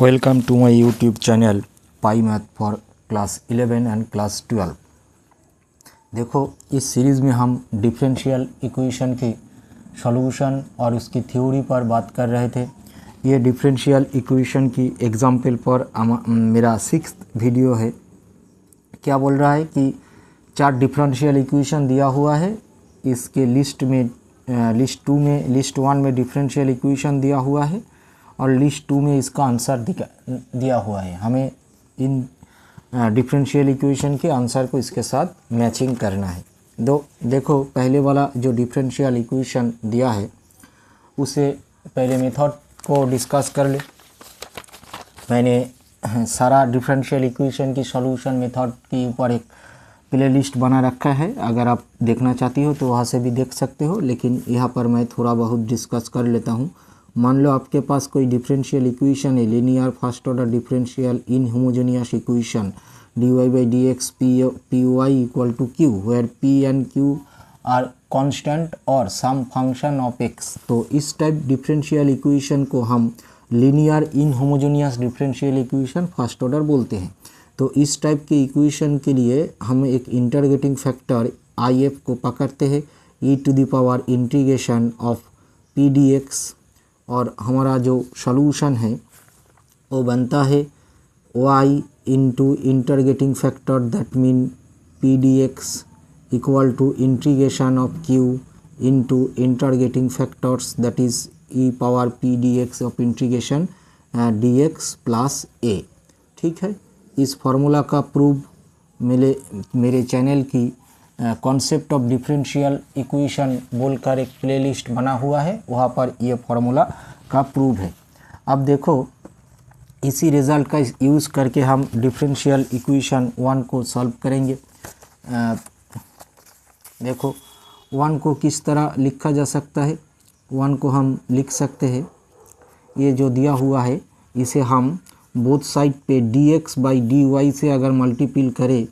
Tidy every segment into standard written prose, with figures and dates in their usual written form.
Welcome to my YouTube channel pi math for class 11 and class 12। देखो, इस series में हम डिफरेंशियल इक्वेशन के सॉल्यूशन और उसकी थ्योरी पर बात कर रहे थे। ये डिफरेंशियल इक्वेशन की एग्जाम्पल पर मेरा 6th वीडियो है। क्या बोल रहा है कि 4 डिफरेंशियल इक्वेशन दिया हुआ है। इसके लिस्ट 1 में डिफरेंशियल इक्वेशन दिया हुआ है और लिस्ट 2 में इसका आंसर दिया हुआ है। हमें इन डिफरेंशियल इक्वेशन के आंसर को इसके साथ मैचिंग करना है। देखो, पहले वाला जो डिफरेंशियल इक्वेशन दिया है उसे पहले मेथड को डिस्कस कर ले। मैंने सारा डिफरेंशियल इक्वेशन की सॉल्यूशन मेथड के ऊपर एक प्लेलिस्ट बना रखा है। अगर आप देखना चाहती हो तो वहाँ से भी देख सकते हो, लेकिन यहाँ पर मैं थोड़ा बहुत डिस्कस कर लेता हूँ। मान लो आपके पास कोई डिफरेंशियल इक्वेशन है, linear first order differential inhomogeneous equation dy by dx py equal to q where p and q are constant or some function of x। तो इस टाइप डिफरेंशियल इक्वेशन को हम linear inhomogeneous differential equation first order बोलते हैं। तो इस type के equation के लिए हम एक इंटीग्रेटिंग फैक्टर if को पकड़ते हैं e to the power integration of p dx, और हमारा जो सॉल्यूशन है वो बनता है y into integrating factor that mean p dx equal to integration of q into integrating factors that is e power p dx of integration dx plus a। ठीक है, इस फार्मूला का प्रूफ मेरे चैनल की कॉन्सेप्ट ऑफ डिफरेंशियल इक्वेशन बोलकर एक playlist बना हुआ है, वहाँ पर ये फार्मूला का प्रूफ है। अब देखो, इसी रिज़ल्ट का यूज़ करके हम डिफरेंशियल इक्वेशन 1 को सॉल्व करेंगे। देखो, 1 को किस तरह लिखा जा सकता है। 1 को हम लिख सकते हैं, ये जो दिया हुआ है इसे हम बोथ साइड पे dx बाई dy से अगर मल्टीपल करें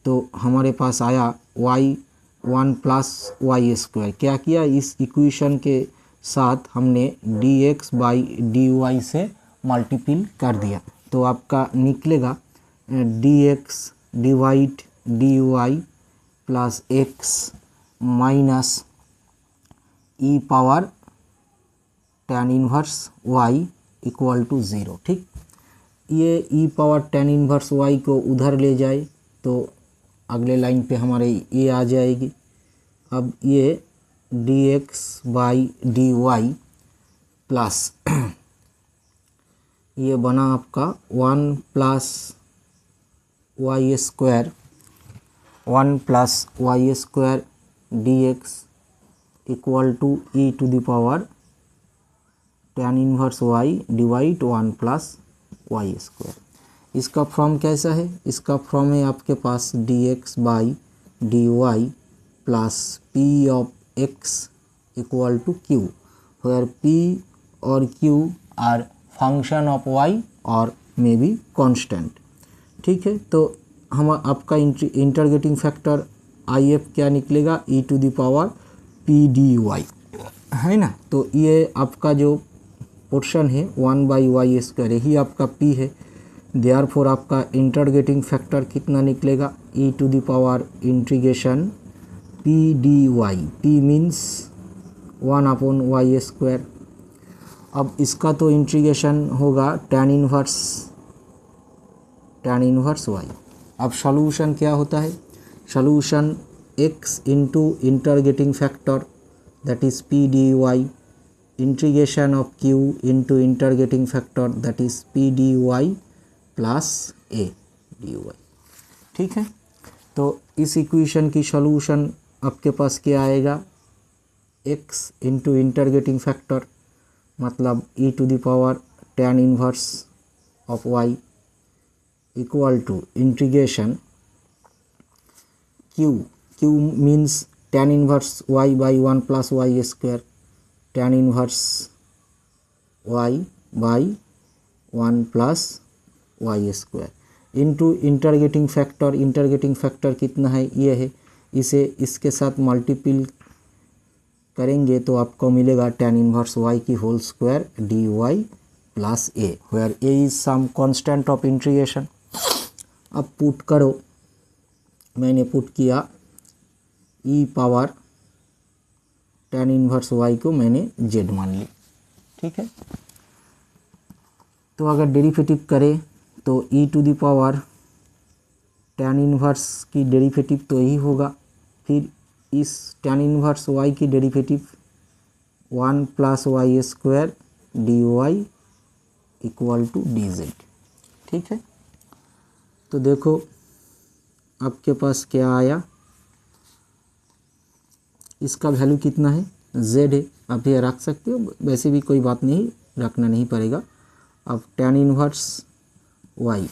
तो हमारे पास आया y1 प्लस वाई स्क्वायर। क्या किया, इस इक्वेशन के साथ हमने dx बाई dy से मल्टीपल कर दिया, तो आपका निकलेगा dx divide dy plus x minus e power tan inverse y equal to 0। ठीक, ये e power tan inverse y को उधर ले जाए तो अगले लाइन पे हमारे ये आ जाएगी। अब ये dx बाई dy प्लस ये बना आपका 1 plus Y square dx equal to e to the power tan inverse y divide 1 plus Y square. इसका फॉर्म कैसा है, इसका फॉर्म है आपके पास dx by dy plus p of x equal to q where p और q are function of y और may be constant. ठीक है, तो हम आपका इंटीग्रेटिंग फैक्टर if क्या निकलेगा, e to the power p dy है ना। तो ये आपका जो पोर्शन है 1 बाई वाई स्क्वायर, यही आपका p है। देयरफॉर आपका इंटीग्रेटिंग फैक्टर कितना निकलेगा, e to the power integration p dy, p means 1 upon y square. अब इसका तो इंटीग्रेशन होगा tan इनवर्स y। अब सॉल्यूशन क्या होता है, solution x into integrating factor that is p dy integration of q into integrating factor that is p dy plus a dy। ठीक है, तो इस इक्वेशन की सॉल्यूशन आपके पास क्या आएगा, x इंटू इंटीग्रेटिंग फैक्टर मतलब e to the power tan inverse of y equal to integration q means tan inverse y by 1 plus Y square, tan inverse y by 1 plus Y square into integrating factor कितना है, ये है। इसे इसके साथ multiple करेंगे तो आपको मिलेगा tan इनवर्स y की whole square dy plus a, where a is some constant of integration. अब पुट करो, मैंने पुट किया e power tan inverse y को मैंने z मान ली, ठीक है। तो अगर डेरिवेटिव करें तो e to the power tan inverse की डेरिवेटिव तो यही होगा, फिर इस tan इनवर्स y की derivative 1 plus Y square d y equal to D z, ठीक है। तो देखो आपके पास क्या आया, इसका वैल्यू कितना है, z है, आप ये रख सकते हो, वैसे भी कोई बात नहीं, रखना नहीं पड़ेगा। अब tan इनवर्स y,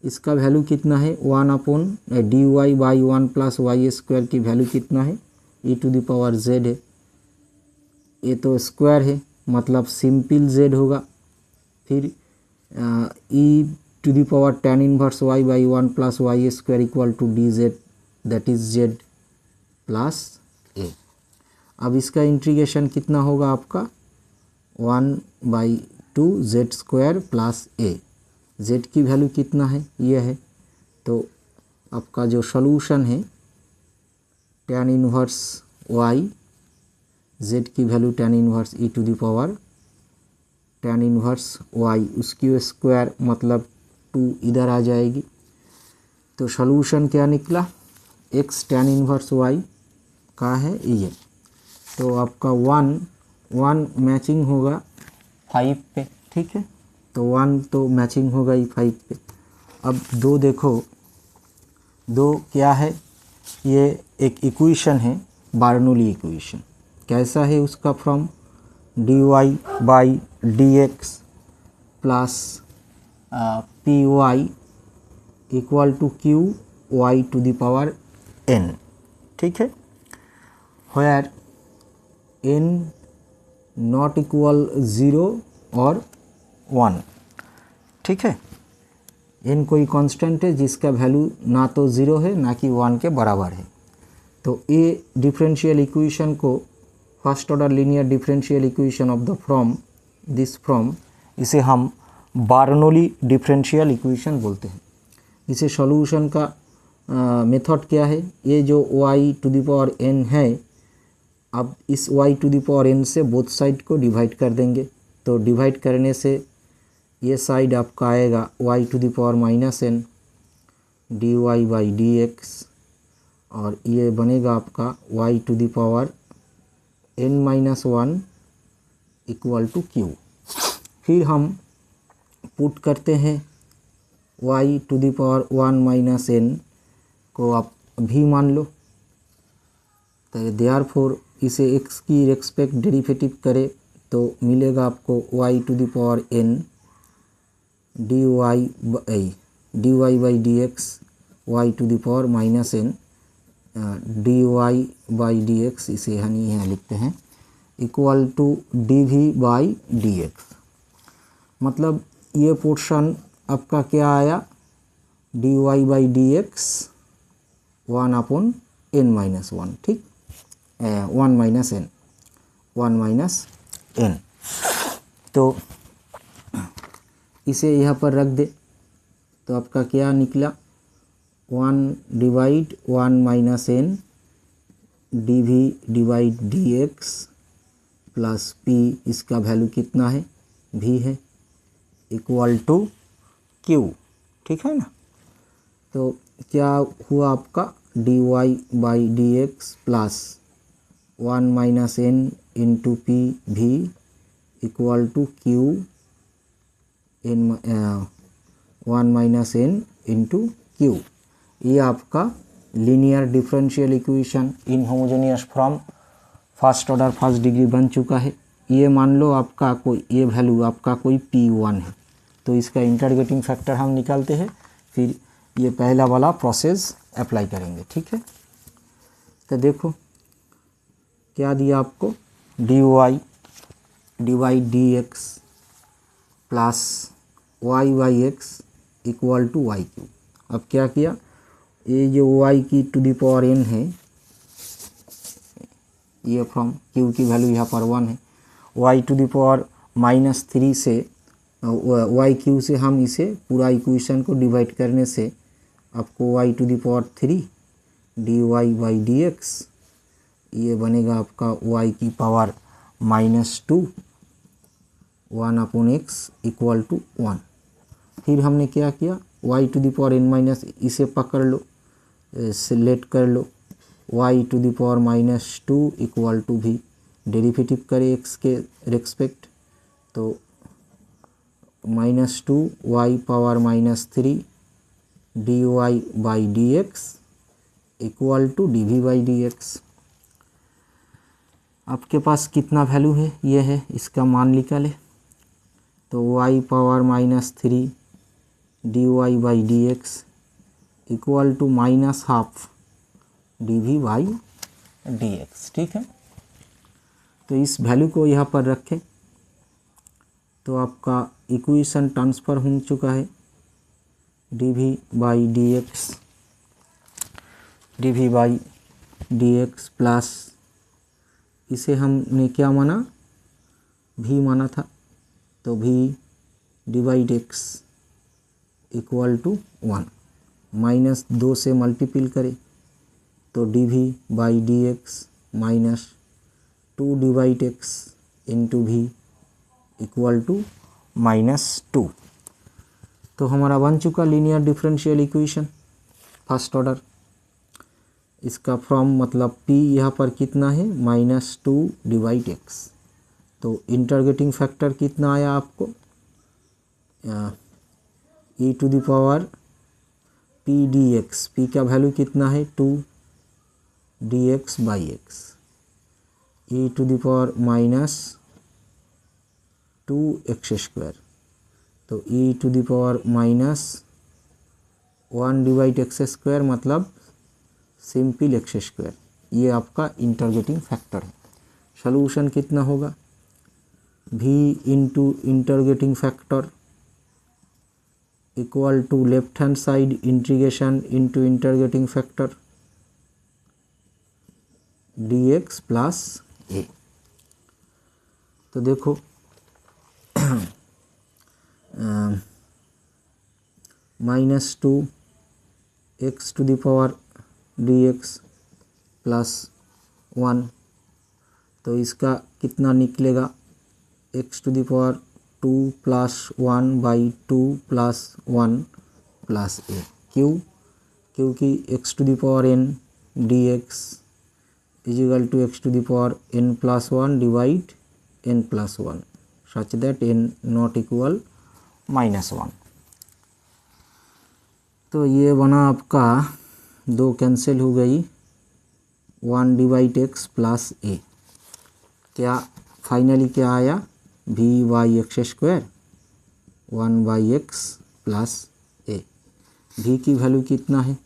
इसका वैल्यू कितना है 1 upon d Y by 1 plus Y square की वैल्यू कितना है e to the power z है, ये तो स्क्वायर है मतलब सिंपल z होगा, फिर e to the power tan inverse y by 1 plus Y square equal to D Z, that is z plus A. अब इसका इंटीग्रेशन कितना होगा आपका 1/2 Z square plus A, Z की वैल्यू कितना है ये है, तो आपका जो सॉल्यूशन है tan इनवर्स y, जेड की value tan inverse e to the power tan inverse y, उसकी स्क्वायर मतलब 2 इधर आ जाएगी। तो सॉल्यूशन क्या निकला, x tan इनवर्स y का है ये, तो आपका 1 मैचिंग होगा 5 पे, ठीक है। तो 1 तो मैचिंग होगा ही 5 पे। अब 2 देखो, 2 क्या है, ये एक इक्वेशन है, बार्नौली इक्वेशन। कैसा है उसका form, d Y by D x plus p y equal to q y to the power n, ठीक है। where n नॉट इक्वल 0 और 1, ठीक है। n कोई कांस्टेंट है जिसका वैल्यू ना तो 0 है ना कि 1 के बराबर है। तो ये डिफरेंशियल इक्वेशन को first order linear differential equation of the from this from, इसे हम बार्नौली डिफरेंशियल इक्वेशन बोलते हैं। इसे सॉल्यूशन का मेथड क्या है, ये जो y to the power n है, अब इस y to the power n से बोथ साइड को डिवाइड कर देंगे, तो डिवाइड करने से ये साइड आपका आएगा y to the power -n d Y by D x, और ये बनेगा आपका y to the power n-1 equal to q। फिर हम पुट करते हैं y to the power 1 - n को आप भी मान लो, तो देयरफॉर इसे x की रेस्पेक्ट डेरिवेटिव करें तो मिलेगा आपको y to the power n d Y by D x y to the power -n d Y by D x, इसे यहाँ लिखते हैं equal to D v by D x. मतलब ये पोर्शन आपका क्या आया, d Y by D x 1 upon n-1, ठीक, 1 - n। तो इसे यहाँ पर रख दे, तो आपका क्या निकला 1 divide 1 - n d v divide D x plus p, इसका वैल्यू कितना है भी है इक्वल टू क्यू, ठीक है ना। तो क्या हुआ आपका D Y by D x plus 1 - n into P भी equal to Q 1 - n into Q. ये आपका linear differential equation in homogeneous from first order first degree बन चुका है। ये मान लो आपका कोई ये वैल्यू आपका कोई P1 है, तो इसका इंटीग्रेटिंग फैक्टर हम निकालते हैं, फिर ये पहला वाला प्रोसेस अप्लाई करेंगे, ठीक है। तो देखो क्या दिया आपको, d Y divide D x plus Y by x equal to y q. अब क्या किया, ये जो y की टू द पावर n है, ये फ्रॉम q की वैल्यू यहाँ पर 1 है, y टू द पावर -3 से वाई क्यू से हम इसे पूरा इक्वेशन को डिवाइड करने से आपको Y to the power 3 D Y by D X, ये बनेगा आपका वाई की power -2 1 upon X equal to 1। फिर हमने क्या किया, Y to the power n minus, इसे पकड़ लो, सिलेक्ट कर लो, Y to the power -2 equal to भी डेरिवेटिव करें एक्स के रेस्पेक्ट, तो -2 Y power -3 D Y by D x equal to D v by D x. आपके पास कितना वैल्यू है, ये है, इसका मान निकाले तो y power -3 D Y by D x equal to -12 d v by D x. ठीक है, तो इस वैल्यू को यहाँ पर रखें तो आपका इक्वेशन ट्रांसफ़र हो चुका है, d v by D x, d v by D x plus, इसे हमने क्या माना, भी माना था, तो भी डिवाइड एक्स इक्वल टू 1, -2 से मल्टीपल करें तो d v by D x -2 divide x into भी इक्वल टू -2। तो हमारा बन चुका linear differential equation first order. इसका फ्रॉम मतलब p यहाँ पर कितना है, -2 डिवाइड एक्स, तो इंटरगेटिंग फैक्टर कितना आया आपको, e to the power p D X, p का वैल्यू कितना है 2 D x by X, e to the power -2 X square, तो e to the power -1 divide X square मतलब सिंपल एक्स स्क्वायर, ये आपका इंटरगेटिंग फैक्टर है। Solution कितना होगा, v into integrating factor equal to left hand side integration into integrating factor dx plus A. तो देखो -2 X to the power dx plus 1, तो इसका कितना निकलेगा, X to the power 2 plus 1 by 2 plus 1 plus A, क्यों, क्योंकि X to the power n D X equal to X to the power n plus 1 divide n plus 1 such that n not equal -1। तो ये बना आपका, 2 cancel हो गई, 1 divide x plus ए, क्या finally क्या आया, v by x square 1 by x plus a. V की वैल्यू कितना है,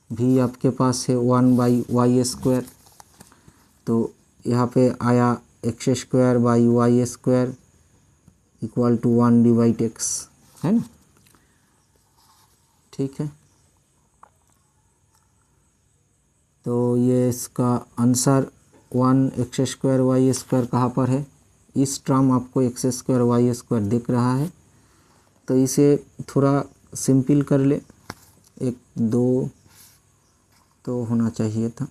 वी आपके पास है 1 बाई वाई स्क्वायर, तो यहाँ पे आया x square by y square equal to 1 divide x, है ना। ठीक है, तो ये इसका answer 1 x square Y square कहाँ पर है, इस टर्म आपको एक्स स्क्वायर वाई स्क्वायर दिख रहा है, तो इसे थोड़ा सिंपल कर ले, 1 2 तो होना चाहिए था,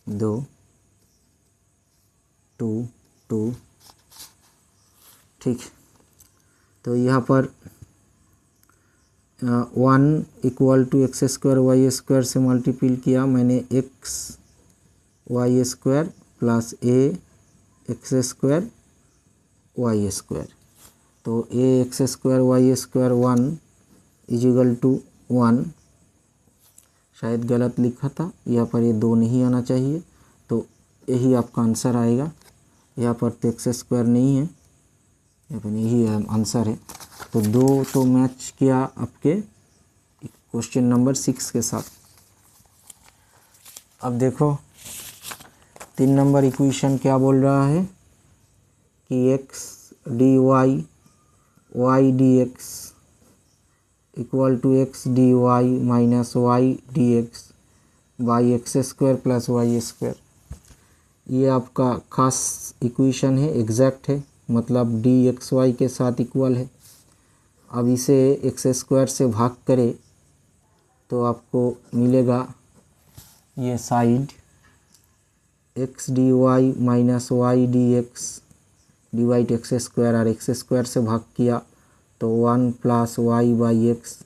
2 2 2, ठीक। तो यहाँ पर 1 equal to X square Y square से मल्टीपल किया मैंने, X Y square plus A X square Y square, तो A X square Y square 1 equal to 1, शायद गलत लिखा था, यहाँ पर ये 2 नहीं आना चाहिए, तो यही आपका आंसर आएगा। यहाँ पर तो एक्स स्क्वायर नहीं है, यहाँ पर यही आंसर है, तो 2 तो मैच किया आपके क्वेश्चन नंबर 6 के साथ। अब देखो 3 नंबर इक्वेशन क्या बोल रहा है कि x d y y D x equal to x D Y minus Y D x by x square plus Y square, ये आपका खास इक्वेशन है, एग्जैक्ट है, मतलब डी एक्स वाई के साथ इक्वल है। अब इसे एक्स स्क्वायर से भाग करें तो आपको मिलेगा ये side X D Y minus Y D X divide X square, और एक्स स्क्वायर से भाग किया तो 1 प्लस वाई बाई एक्स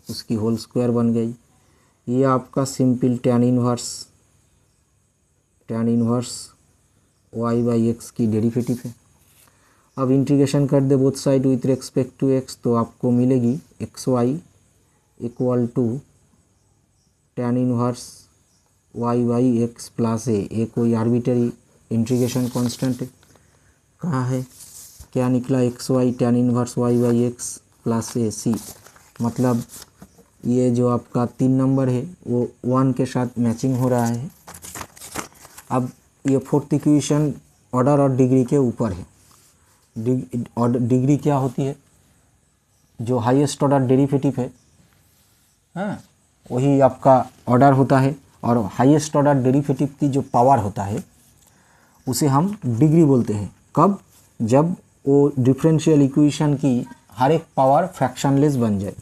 उसकी होल स्क्वायर बन गई। ये आपका simple tan inverse Y by X की डेरिवेटिव है। अब इंटीग्रेशन कर दे both side with respect to X, तो आपको मिलेगी X Y equal to tan inverse Y by x plus A कोई आर्बिटरी इंटीग्रेशन कांस्टेंट है। कहाँ है, क्या निकला, X Y tan inverse Y by x plus A C, मतलब ये जो आपका 3 नंबर है वो 1 के साथ मैचिंग हो रहा है। अब ये फोर्थ इक्वेशन ऑर्डर और डिग्री के ऊपर है। डिग्री क्या होती है, जो हाईएस्ट ऑर्डर डेरिवेटिव है, हाँ, वही आपका ऑर्डर होता है, और हाईएस्ट ऑर्डर डेरिवेटिव की जो पावर होता है उसे हम डिग्री बोलते हैं। कब, जब वो डिफरेंशियल इक्वेशन की हर एक पावर फ्रैक्शनलेस बन जाए।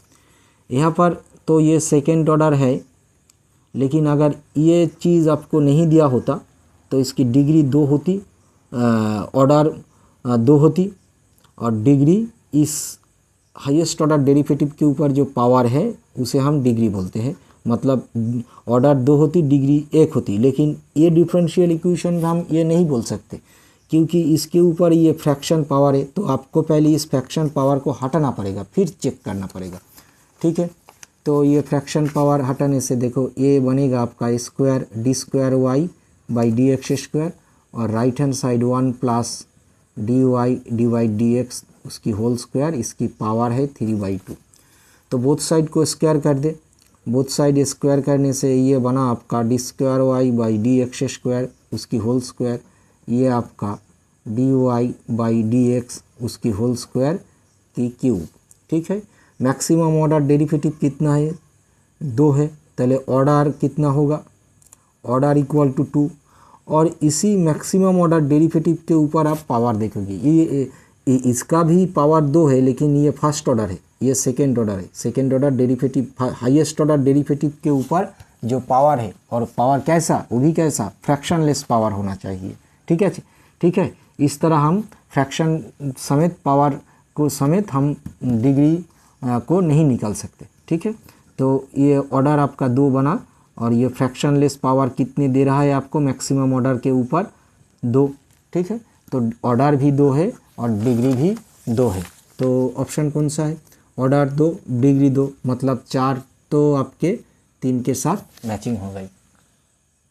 यहाँ पर तो ये सेकेंड ऑर्डर है, लेकिन अगर ये चीज़ आपको नहीं दिया होता तो इसकी डिग्री 2 होती, ऑर्डर 2 होती, और डिग्री इस हाईएस्ट ऑर्डर डेरिवेटिव के ऊपर जो पावर है उसे हम डिग्री बोलते हैं। मतलब ऑर्डर 2 होती, डिग्री 1 होती, लेकिन ये डिफरेंशियल इक्वेशन में हम ये नहीं बोल सकते क्योंकि इसके ऊपर ये फ्रैक्शन पावर है। तो आपको पहले इस फ्रैक्शन पावर को हटाना पड़ेगा, फिर चेक करना पड़ेगा, ठीक है। तो ये फ्रैक्शन पावर हटाने से देखो ये बनेगा आपका square D square Y by D x square, और right hand side 1 plus D Y divide D x उसकी होल स्क्वायर, इसकी पावर है 3/2। तो बोथ साइड को स्क्वायर कर दे, बोथ साइड स्क्वायर करने से ये बना आपका d square Y by D x square उसकी होल स्क्वायर, ये आपका D Y by D x उसकी होल स्क्वायर की क्यूब, ठीक है। मैक्सिमम ऑर्डर डेरिवेटिव कितना है, 2 है, पहले ऑर्डर कितना होगा, ऑर्डर इक्वल टू 2, और इसी मैक्सिमम ऑर्डर डेरिवेटिव के ऊपर आप पावर देखोगे। ये इसका भी पावर 2 है, लेकिन ये फर्स्ट ऑर्डर है, ये सेकेंड ऑर्डर है। Second order derivative highest order derivative के ऊपर जो पावर है, और पावर कैसा, वो भी कैसा, फ्रैक्शनलेस पावर होना चाहिए, ठीक है, ठीक है। इस तरह हम फ्रैक्शन समेत पावर को समेत हम डिग्री को नहीं निकाल सकते, ठीक है। तो ये ऑर्डर आपका 2 बना, और ये फ्रैक्शनलेस पावर कितनी दे रहा है आपको, मैक्सिमम ऑर्डर के ऊपर 2, ठीक है। तो ऑर्डर भी 2 है और डिग्री भी 2 है। तो ऑप्शन कौन सा है, ऑर्डर 2 डिग्री 2, मतलब 4 तो आपके 3 के साथ मैचिंग हो गई।